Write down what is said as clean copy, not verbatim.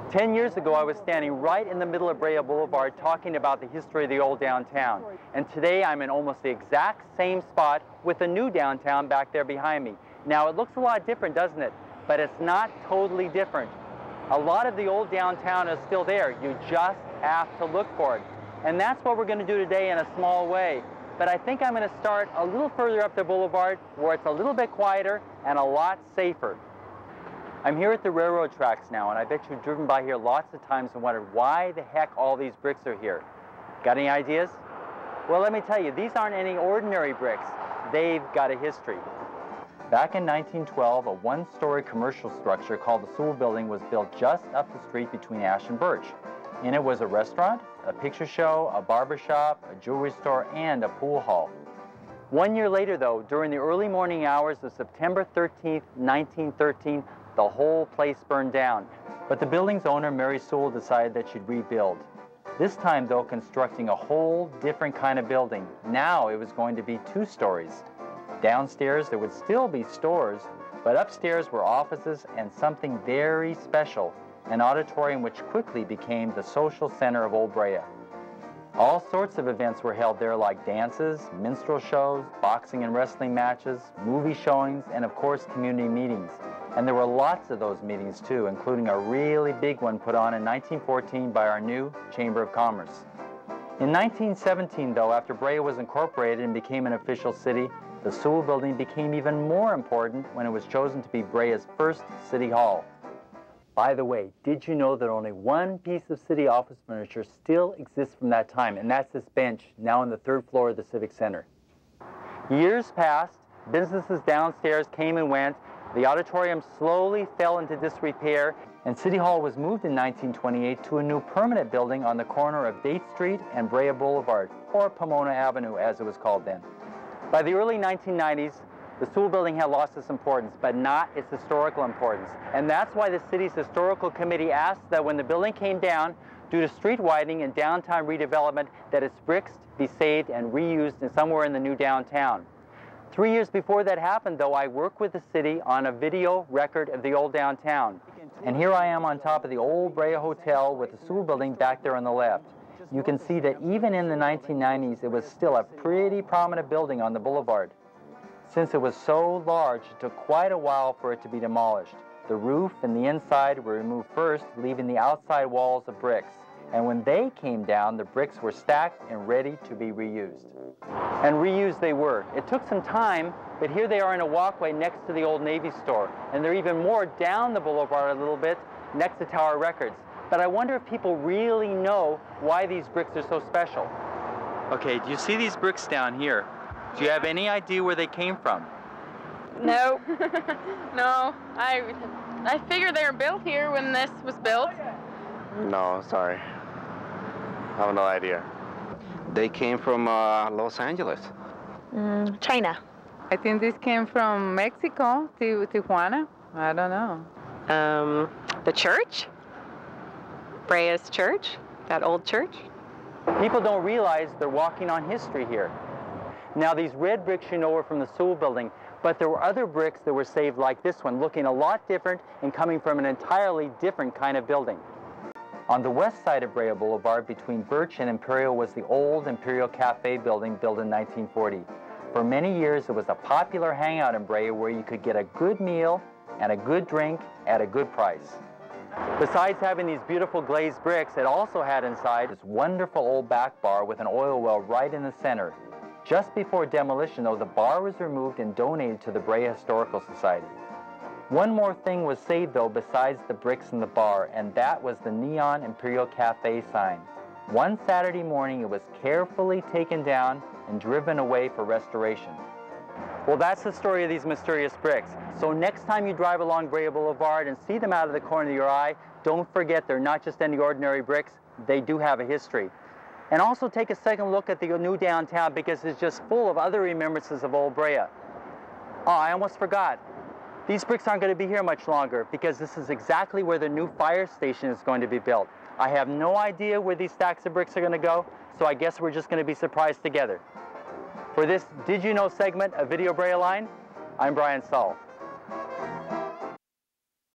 10 years ago, I was standing right in the middle of Brea Boulevard talking about the history of the old downtown. And today I'm in almost the exact same spot with the new downtown back there behind me. Now it looks a lot different, doesn't it? But it's not totally different. A lot of the old downtown is still there. You just have to look for it. And that's what we're going to do today in a small way. But I think I'm going to start a little further up the boulevard where it's a little bit quieter and a lot safer. I'm here at the railroad tracks now, and I bet you've driven by here lots of times and wondered why the heck all these bricks are here. Got any ideas? Well, let me tell you, these aren't any ordinary bricks. They've got a history. Back in 1912, a one-story commercial structure called the Sewell Building was built just up the street between Ash and Birch. In it was a restaurant, a picture show, a barber shop, a jewelry store, and a pool hall. 1 year later, though, during the early morning hours of September 13th, 1913, the whole place burned down. But the building's owner, Mary Sewell, decided that she'd rebuild. This time, though, constructing a whole different kind of building. Now it was going to be 2 stories. Downstairs, there would still be stores, but upstairs were offices and something very special, an auditorium which quickly became the social center of Old Brea. All sorts of events were held there, like dances, minstrel shows, boxing and wrestling matches, movie showings, and of course community meetings. And there were lots of those meetings too, including a really big one put on in 1914 by our new Chamber of Commerce. In 1917, though, after Brea was incorporated and became an official city, the Sewell Building became even more important when it was chosen to be Brea's first city hall. By the way, did you know that only one piece of city office furniture still exists from that time, and that's this bench, now on the 3rd floor of the Civic Center? Years passed, businesses downstairs came and went, the auditorium slowly fell into disrepair, and City Hall was moved in 1928 to a new permanent building on the corner of Date Street and Brea Boulevard, or Pomona Avenue as it was called then. By the early 1990s, the Sewell Building had lost its importance, but not its historical importance. And that's why the city's historical committee asked that when the building came down, due to street widening and downtown redevelopment, that its bricks be saved and reused somewhere in the new downtown. 3 years before that happened, though, I worked with the city on a video record of the old downtown. And here I am on top of the old Brea Hotel with the Sewell Building back there on the left. You can see that even in the 1990s, it was still a pretty prominent building on the boulevard. Since it was so large, it took quite a while for it to be demolished. The roof and the inside were removed first, leaving the outside walls of bricks. And when they came down, the bricks were stacked and ready to be reused. And reused they were. It took some time, but here they are in a walkway next to the old Navy store. And they're even more down the boulevard a little bit, next to Tower Records. But I wonder if people really know why these bricks are so special. Okay, do you see these bricks down here? Do you have any idea where they came from? No. No, I figured they were built here when this was built. No, sorry. I have no idea. They came from Los Angeles. China. I think this came from Mexico to Tijuana. I don't know. The church? Brea's church? That old church? People don't realize they're walking on history here. Now, these red bricks you know are from the Sewell Building, but there were other bricks that were saved like this one, looking a lot different and coming from an entirely different kind of building. On the west side of Brea Boulevard, between Birch and Imperial, was the old Imperial Cafe building built in 1940. For many years, it was a popular hangout in Brea where you could get a good meal and a good drink at a good price. Besides having these beautiful glazed bricks, it also had inside this wonderful old back bar with an oil well right in the center. Just before demolition, though, the bar was removed and donated to the Brea Historical Society. One more thing was saved, though, besides the bricks in the bar, and that was the neon Imperial Cafe sign. One Saturday morning, it was carefully taken down and driven away for restoration. Well, that's the story of these mysterious bricks. So next time you drive along Brea Boulevard and see them out of the corner of your eye, don't forget they're not just any ordinary bricks, they do have a history. And also take a second look at the new downtown because it's just full of other remembrances of old Brea. Oh, I almost forgot. These bricks aren't going to be here much longer because this is exactly where the new fire station is going to be built. I have no idea where these stacks of bricks are going to go, so I guess we're just going to be surprised together. For this Did You Know segment of Video Brea Line, I'm Brian Saul.